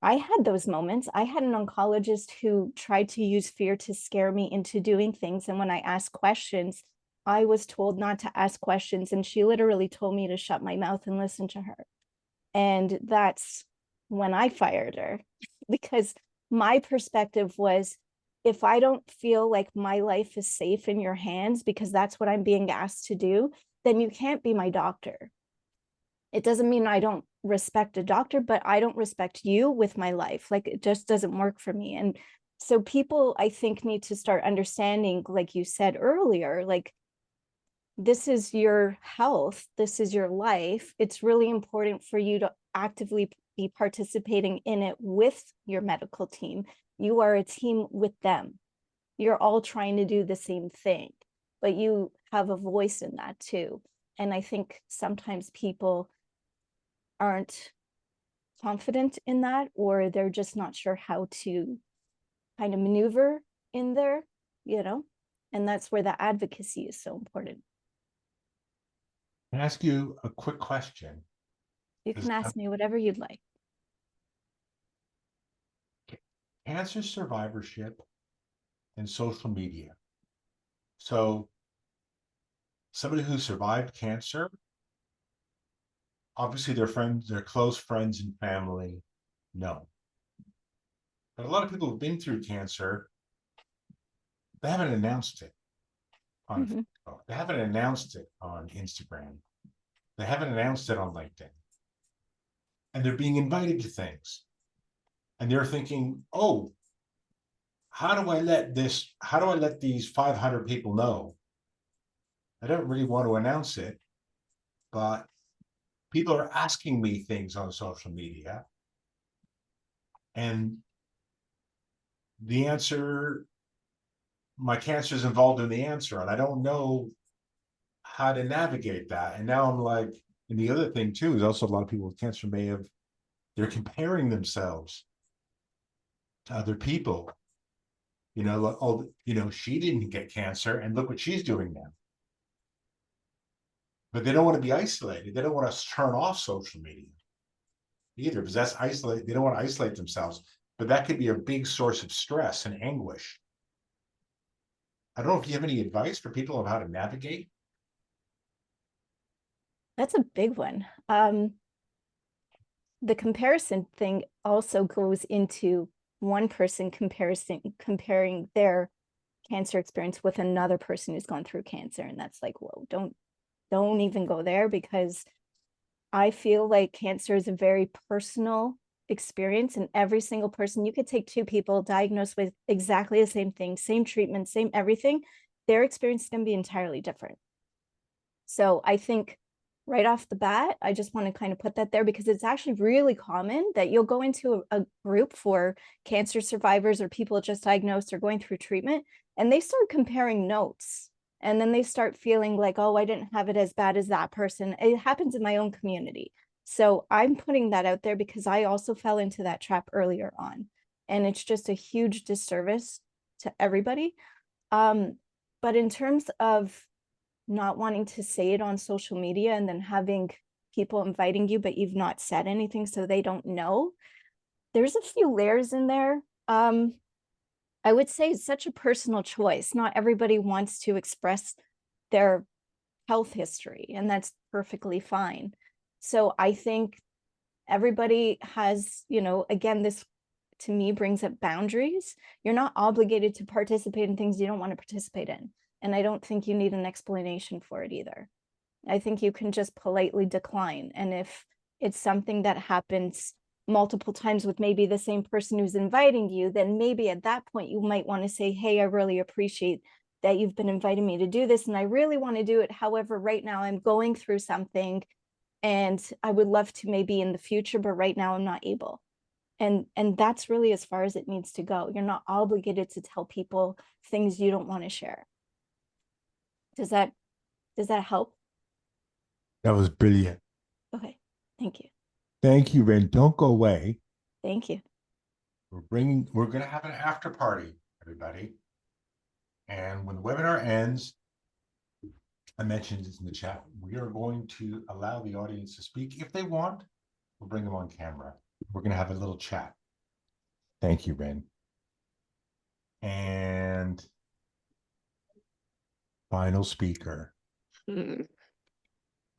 I had those moments. I had an oncologist who tried to use fear to scare me into doing things. And when I asked questions, I was told not to ask questions. And she literally told me to shut my mouth and listen to her. And that's when I fired her, because my perspective was, if I don't feel like my life is safe in your hands, because that's what I'm being asked to do, then you can't be my doctor. It doesn't mean I don't respect a doctor, but I don't respect you with my life. Like, it just doesn't work for me. And so people, I think, need to start understanding, like you said earlier, like, this is your health, this is your life. It's really important for you to actively be participating in it with your medical team. You are a team with them. You're all trying to do the same thing, but you have a voice in that too. And I think sometimes people aren't confident in that, or they're just not sure how to kind of maneuver in there, you know, and that's where the advocacy is so important. Can I ask you a quick question? You can ask me whatever you'd like. Cancer survivorship and social media. So somebody who survived cancer, obviously their friends, their close friends and family know. But a lot of people who've been through cancer, they haven't announced it on Facebook. They haven't announced it on Instagram. They haven't announced it on LinkedIn. And they're being invited to things. And they're thinking, oh, how do I let these 500 people know? I don't really want to announce it, but people are asking me things on social media. And the answer, my cancer is involved in the answer, and I don't know how to navigate that. And now I'm like, and the other thing too is also a lot of people with cancer they're comparing themselves to other people. Like, oh, she didn't get cancer, and look what she's doing now. But they don't want to be isolated. They don't want to turn off social media either, because that's isolate. They don't want to isolate themselves, but that could be a big source of stress and anguish. I don't know if you have any advice for people on how to navigate. That's a big one. The comparison thing also goes into one person comparing their cancer experience with another person who's gone through cancer. And that's like, whoa, don't even go there, because I feel like cancer is a very personal experience, and every single person, you could take two people diagnosed with exactly the same thing, same treatment, same everything, their experience is going to be entirely different. So I think right off the bat, I just want to kind of put that there, because it's actually really common that you'll go into a group for cancer survivors or people just diagnosed or going through treatment, and they start comparing notes. And then they start feeling like, oh, I didn't have it as bad as that person. It happens in my own community. So I'm putting that out there because I also fell into that trap earlier on. And it's just a huge disservice to everybody. But in terms of not wanting to say it on social media and then having people inviting you, but you've not said anything so they don't know, there's a few layers in there. I would say it's such a personal choice. Not everybody wants to express their health history, and that's perfectly fine. So I think everybody has, again, this to me brings up boundaries. You're not obligated to participate in things you don't want to participate in. And I don't think you need an explanation for it either. I think you can just politely decline. And if it's something that happens multiple times with maybe the same person who's inviting you, then maybe at that point you might want to say, hey, I really appreciate that you've been inviting me to do this, and I really want to do it. However, right now I'm going through something and I would love to maybe in the future, but right now I'm not able. And that's really as far as it needs to go. You're not obligated to tell people things you don't want to share. Does that help? That was brilliant. Okay, thank you. Thank you, Ryn. Don't go away. Thank you. We're going to have an after party, everybody. And when the webinar ends, I mentioned this in the chat, we are going to allow the audience to speak if they want. We'll bring them on camera. We're going to have a little chat. Thank you, Ryn. And final speaker.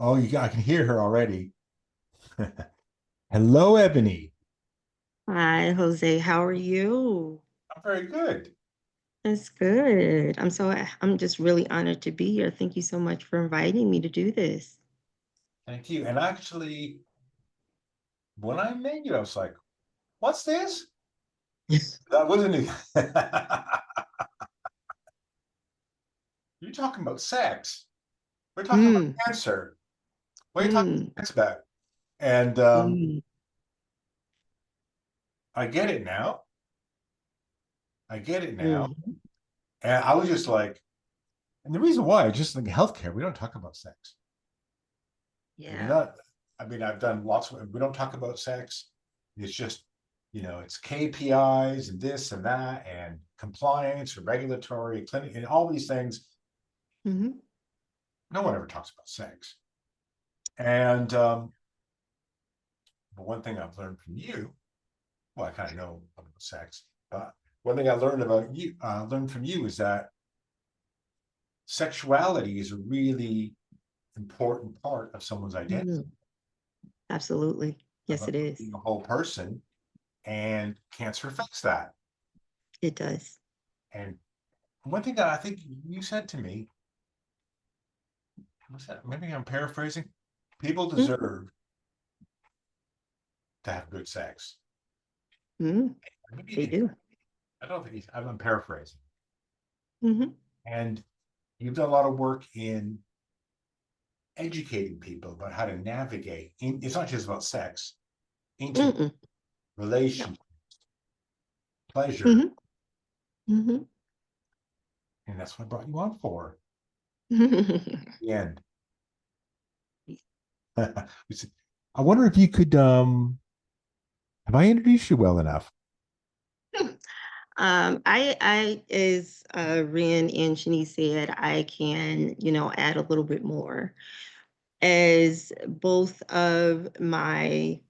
Oh, I can hear her already. Hello, Ebonie. Hi, Jose. How are you? I'm very good. That's good. I'm just really honored to be here. Thank you so much for inviting me to do this. Thank you. And actually, when I met you, I was like, what's this? That wasn't it. You're talking about sex. We're talking about cancer. What are you talking about? And I get it now. And I was just like, and the reason why, just like healthcare, we don't talk about sex. Yeah. I've done we don't talk about sex. It's just, it's KPIs and this and that and compliance and regulatory clinic and all these things. No one ever talks about sex. And but one thing I've learned from you, well, I kind of know about sex, but one thing I learned from you is that sexuality is a really important part of someone's identity. Absolutely. Yes, it is. Being a whole person, and cancer affects that. It does. And one thing that I think you said to me, maybe I'm paraphrasing, people deserve to have good sex. They do. I don't think I'm paraphrasing. And you've done a lot of work in educating people about how to navigate. It's not just about sex, into relationships, pleasure. Mhm. And that's what I brought you on for. Mhm. The end. I wonder if you could have I introduced you well enough? As Ryn and Shanise said, I can, add a little bit more. As both of my,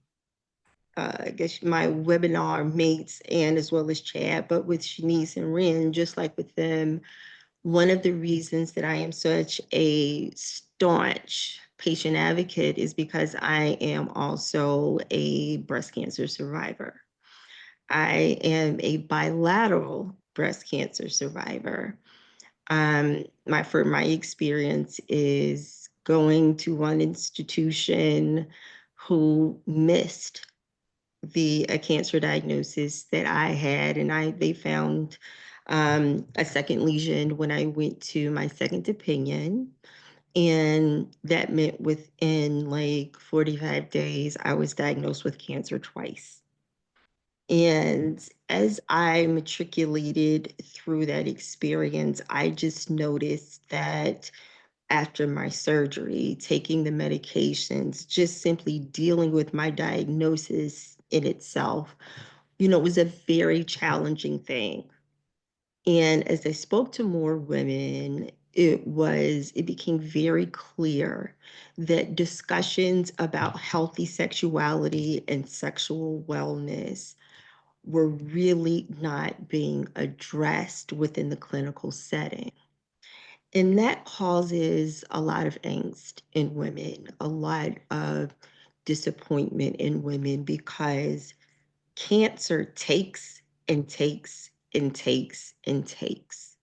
I guess my webinar mates and as well as Chad, but with Shanise and Ryn, just like with them, one of the reasons that I am such a staunch patient advocate is because I am also a breast cancer survivor. I am a bilateral breast cancer survivor. My experience is going to one institution who missed a cancer diagnosis that I had, and they found a second lesion when I went to my second opinion. And that meant within like 45 days, I was diagnosed with cancer twice. And as I matriculated through that experience, I just noticed that after my surgery, taking the medications, just simply dealing with my diagnosis in itself, was a very challenging thing. And as I spoke to more women, it became very clear that discussions about healthy sexuality and sexual wellness were really not being addressed within the clinical setting. And that causes a lot of angst in women, a lot of disappointment in women because cancer takes and takes and takes and takes.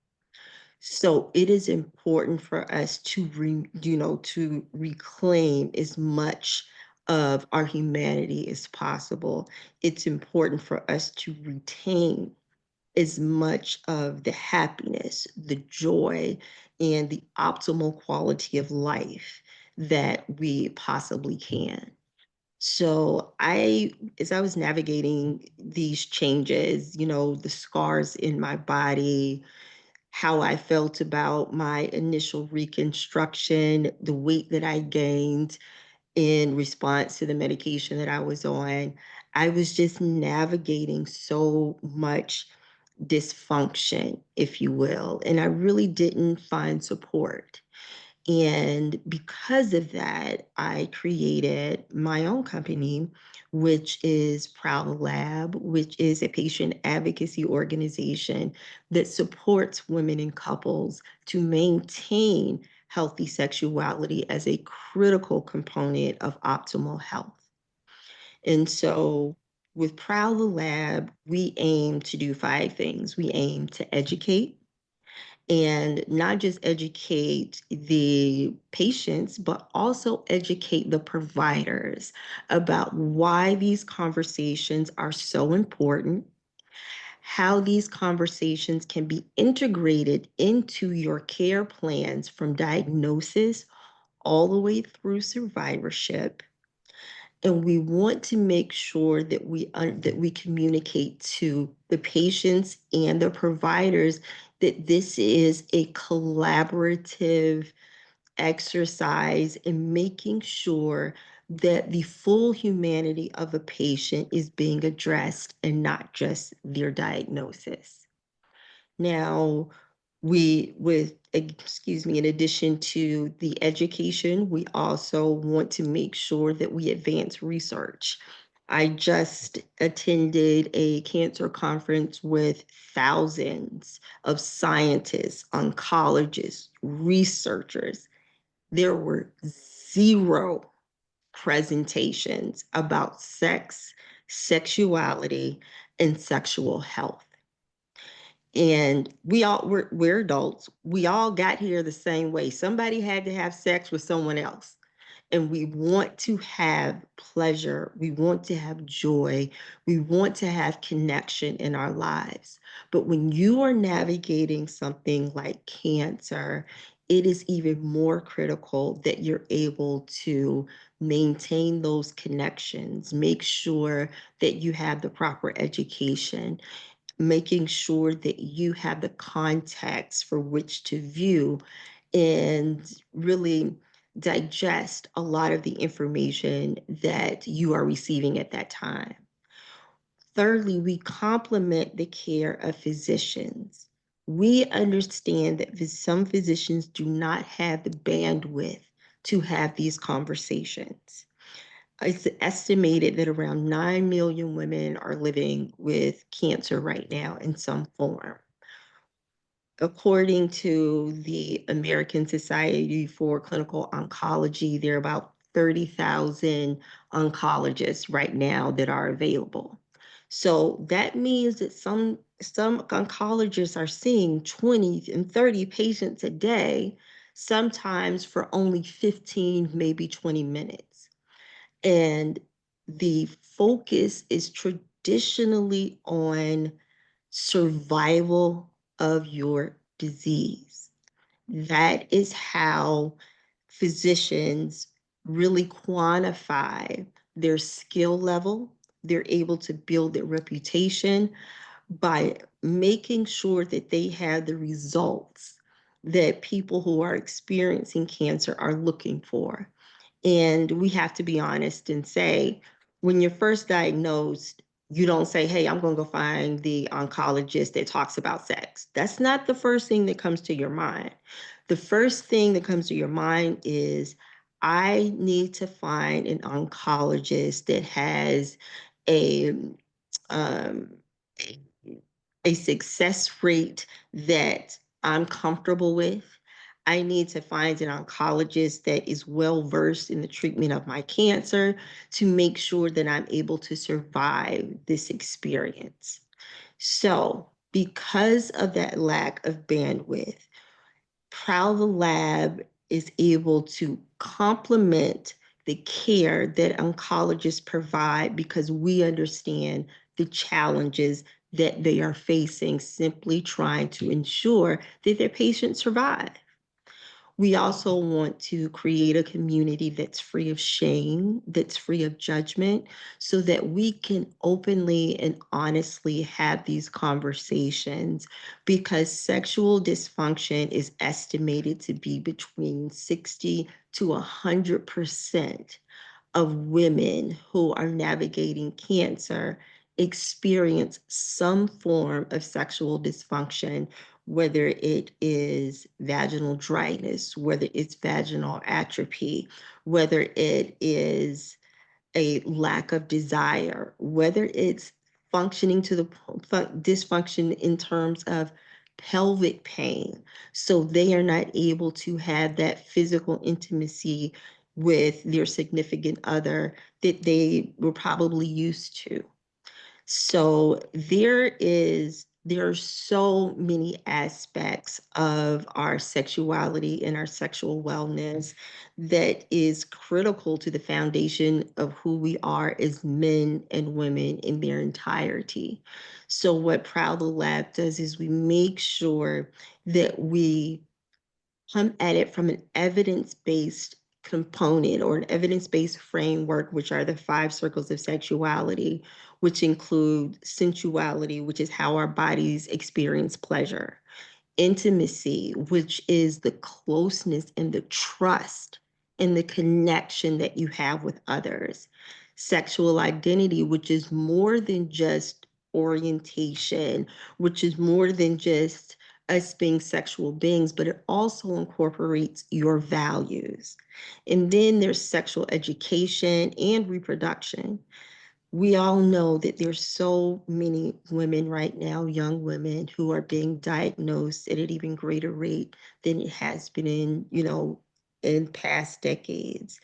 So it is important for us to to reclaim as much of our humanity as possible. It's important for us to retain as much of the happiness, the joy, and the optimal quality of life that we possibly can. So as I was navigating these changes, the scars in my body, how I felt about my initial reconstruction, the weight that I gained in response to the medication that I was on, I was just navigating so much dysfunction, if you will, and I really didn't find support. And because of that, I created my own company, which is Proud Lab, which is a patient advocacy organization that supports women and couples to maintain healthy sexuality as a critical component of optimal health. And so with Proud Lab, we aim to do 5 things. We aim to educate, and not just educate the patients, but also educate the providers about why these conversations are so important, how these conversations can be integrated into your care plans from diagnosis all the way through survivorship. And we want to make sure that we communicate to the patients and the providers that this is a collaborative exercise in making sure that the full humanity of a patient is being addressed and not just their diagnosis. Now, in addition to the education, we also want to make sure that we advance research. I just attended a cancer conference with thousands of scientists, oncologists, researchers. There were 0 presentations about sex, sexuality, and sexual health. And we're adults. We all got here the same way. Somebody had to have sex with someone else. And we want to have pleasure. We want to have joy. We want to have connection in our lives. But when you are navigating something like cancer, it is even more critical that you're able to maintain those connections, make sure that you have the proper education. making sure that you have the context for which to view and really digest a lot of the information that you are receiving at that time. Thirdly, we complement the care of physicians. We understand that some physicians do not have the bandwidth to have these conversations. It's estimated that around 9 million women are living with cancer right now in some form. According to the American Society for Clinical Oncology, there are about 30,000 oncologists right now that are available. So that means that some oncologists are seeing 20 and 30 patients a day, sometimes for only 15, maybe 20 minutes. And the focus is traditionally on survival of your disease. That is how physicians really quantify their skill level. They're able to build their reputation by making sure that they have the results that people who are experiencing cancer are looking for. And we have to be honest and say, when you're first diagnosed, you don't say, hey, I'm going to go find the oncologist that talks about sex. That's not the first thing that comes to your mind. The first thing that comes to your mind is, I need to find an oncologist that has a um, a success rate that I'm comfortable with. I need to find an oncologist that is well versed in the treatment of my cancer to make sure that I'm able to survive this experience. So, because of that lack of bandwidth, Proud the Lab is able to complement the care that oncologists provide because we understand the challenges that they are facing, simply trying to ensure that their patients survive. We also want to create a community that's free of shame, that's free of judgment, so that we can openly and honestly have these conversations, because sexual dysfunction is estimated to be between 60 to 100% of women who are navigating cancer experience some form of sexual dysfunction, whether it is vaginal dryness, whether it's vaginal atrophy, whether it is a lack of desire, whether it's functioning to the dysfunction in terms of pelvic pain. So they are not able to have that physical intimacy with their significant other that they were probably used to. So there are so many aspects of our sexuality and our sexual wellness that is critical to the foundation of who we are as men and women in their entirety. So what Proud the Lab does is we make sure that we come at it from an evidence-based component or an evidence-based framework, which are the 5 circles of sexuality, which include sensuality, which is how our bodies experience pleasure; intimacy, which is the closeness and the trust and the connection that you have with others; sexual identity, which is more than just orientation, which is more than just us being sexual beings, but it also incorporates your values. And then there's sexual education and reproduction. We all know that there's so many women right now, young women, who are being diagnosed at an even greater rate than it has been in past decades.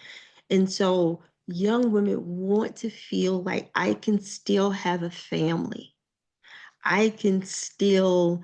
And so young women want to feel like, I can still have a family. I can still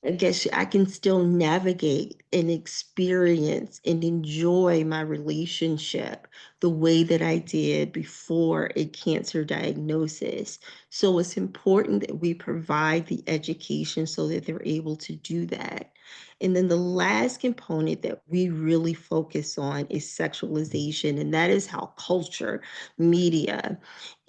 I guess I can still navigate and experience and enjoy my relationship the way that I did before a cancer diagnosis. So it's important that we provide the education so that they're able to do that. And then the last component that we really focus on is sexualization, and that is how culture, media,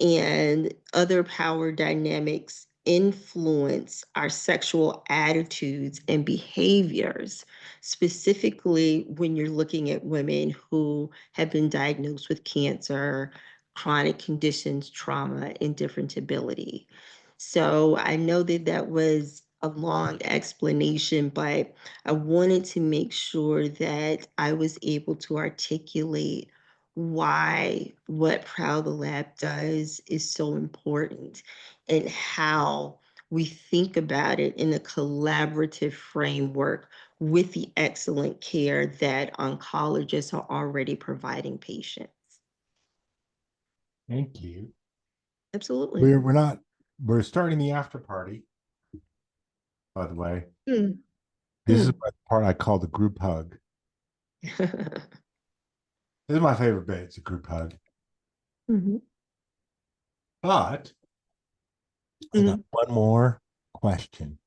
and other power dynamics influence our sexual attitudes and behaviors, specifically when you're looking at women who have been diagnosed with cancer, chronic conditions, trauma, and different ability. So I know that that was a long explanation, but I wanted to make sure that I was able to articulate why what Proud the Lab does is so important and how we think about it in a collaborative framework with the excellent care that oncologists are already providing patients. Thank you. Absolutely. We're starting the after party, by the way. Hmm. This is the part I call the group hug. This is my favorite bit. It's a group hug. Mhm. But I got one more question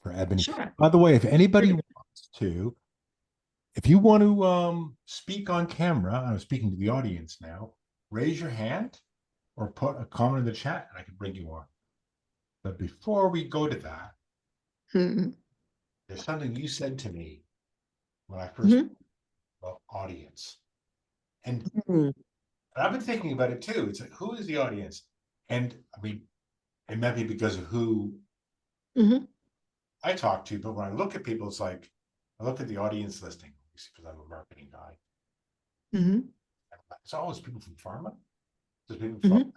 for Ebonie. Sure. By the way, if anybody wants to, if you want to speak on camera, I'm speaking to the audience now, raise your hand or put a comment in the chat and I can bring you on. But before we go to that, Mhm. there's something you said to me when I first about audience. And Mhm. I've been thinking about it too. It's like, who is the audience? And I mean, it might be because of who Mhm. I talk to, but when I look at people, it's like I look at the audience listing because I'm a marketing guy. Mhm. It's always people from pharma. There's people from Mhm.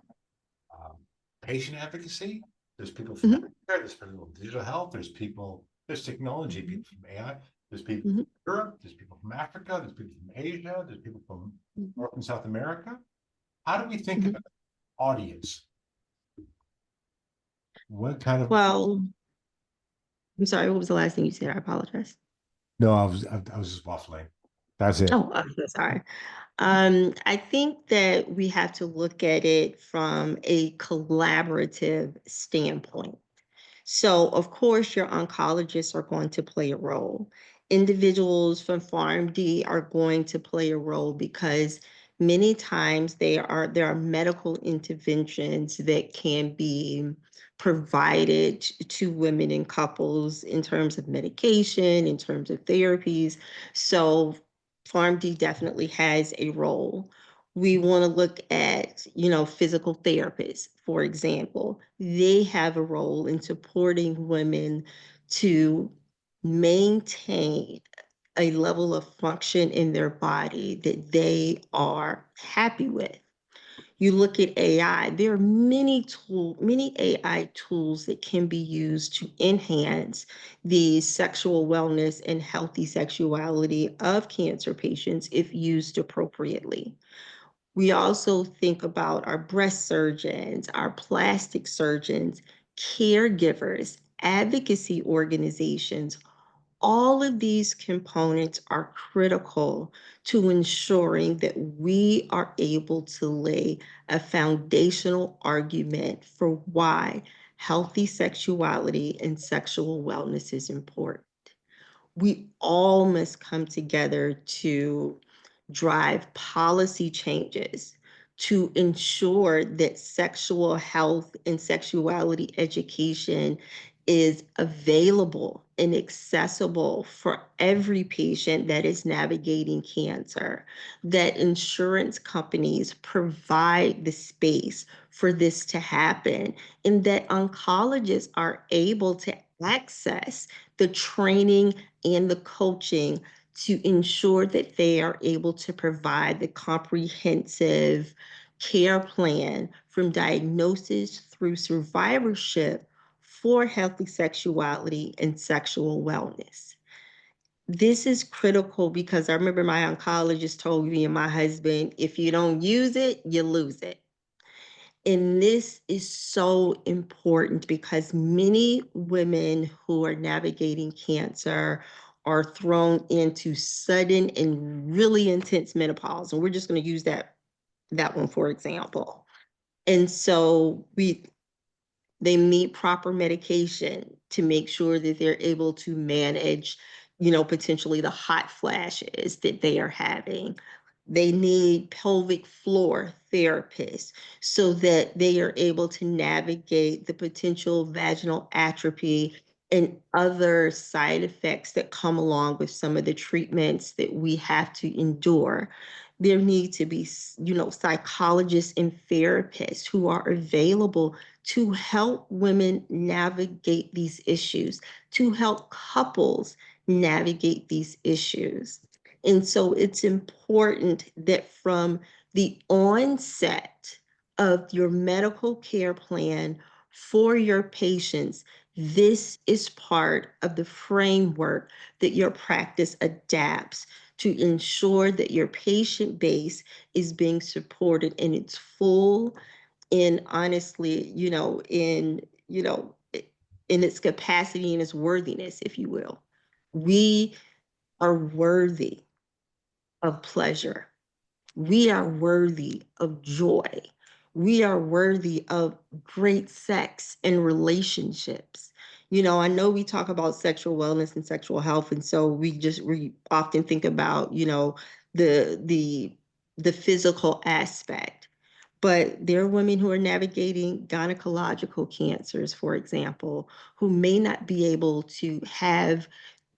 patient advocacy. There's people from Mhm. healthcare. There's people from digital health. There's people. There's technology. People from AI. There's people Mhm. from Europe. There's people from Africa. There's people from Asia. There's people from North and South America. How do we think Mhm. about audience? What kind of? Well, I'm sorry, what was the last thing you said? I apologize. No, I was just waffling. That's it. Oh, I'm so sorry. I think that we have to look at it from a collaborative standpoint. So, of course, your oncologists are going to play a role. Individuals from PharmD are going to play a role because many times there are medical interventions that can be provided to women and couples in terms of medication, in terms of therapies. So, PharmD definitely has a role. We want to look at, physical therapists, for example. They have a role in supporting women to maintain a level of function in their body that they are happy with. You look at AI, there are many AI tools that can be used to enhance the sexual wellness and healthy sexuality of cancer patients if used appropriately. We also think about our breast surgeons, our plastic surgeons, caregivers, advocacy organizations. All of these components are critical to ensuring that we are able to lay a foundational argument for why healthy sexuality and sexual wellness is important. We all must come together to drive policy changes to ensure that sexual health and sexuality education is available and accessible for every patient that is navigating cancer, that insurance companies provide the space for this to happen, and that oncologists are able to access the training and the coaching to ensure that they are able to provide the comprehensive care plan from diagnosis through survivorship for healthy sexuality and sexual wellness. This is critical because I remember my oncologist told me and my husband, if you don't use it, you lose it. And this is so important because many women who are navigating cancer are thrown into sudden and really intense menopause. And we're just going to use that one for example. And so they need proper medication to make sure that they're able to manage, potentially the hot flashes that they are having. They need pelvic floor therapists so that they are able to navigate the potential vaginal atrophy and other side effects that come along with some of the treatments that we have to endure. There need to be, psychologists and therapists who are available to help women navigate these issues, to help couples navigate these issues. And so it's important that from the onset of your medical care plan for your patients, this is part of the framework that your practice adapts to ensure that your patient base is being supported in its full and honestly, in its capacity and its worthiness, if you will. We are worthy of pleasure. We are worthy of joy. We are worthy of great sex and relationships. I know we talk about sexual wellness and sexual health, and so we often think about, the physical aspect. But there are women who are navigating gynecological cancers, for example, who may not be able to have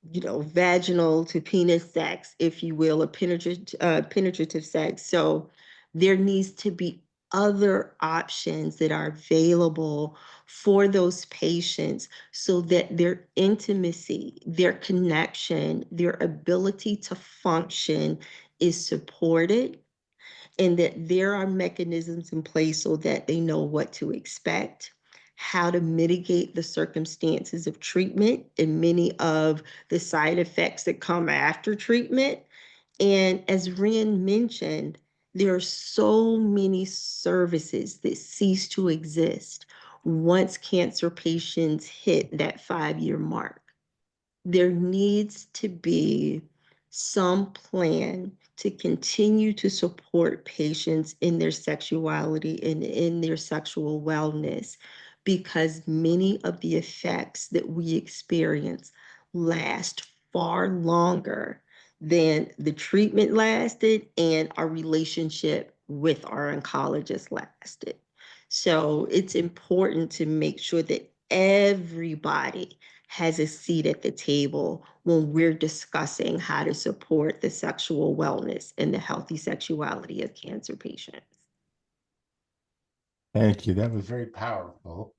vaginal to penis sex, if you will, or penetrative sex. So there needs to be other options that are available for those patients so that their intimacy, their connection, their ability to function is supported, and that there are mechanisms in place so that they know what to expect, how to mitigate the circumstances of treatment and many of the side effects that come after treatment. And as Ryn mentioned, there are so many services that cease to exist once cancer patients hit that 5-year mark. There needs to be some plan to continue to support patients in their sexuality and in their sexual wellness, because many of the effects that we experience last far longer than the treatment lasted and our relationship with our oncologist lasted. So it's important to make sure that everybody has a seat at the table when we're discussing how to support the sexual wellness and the healthy sexuality of cancer patients. Thank you. That was very powerful.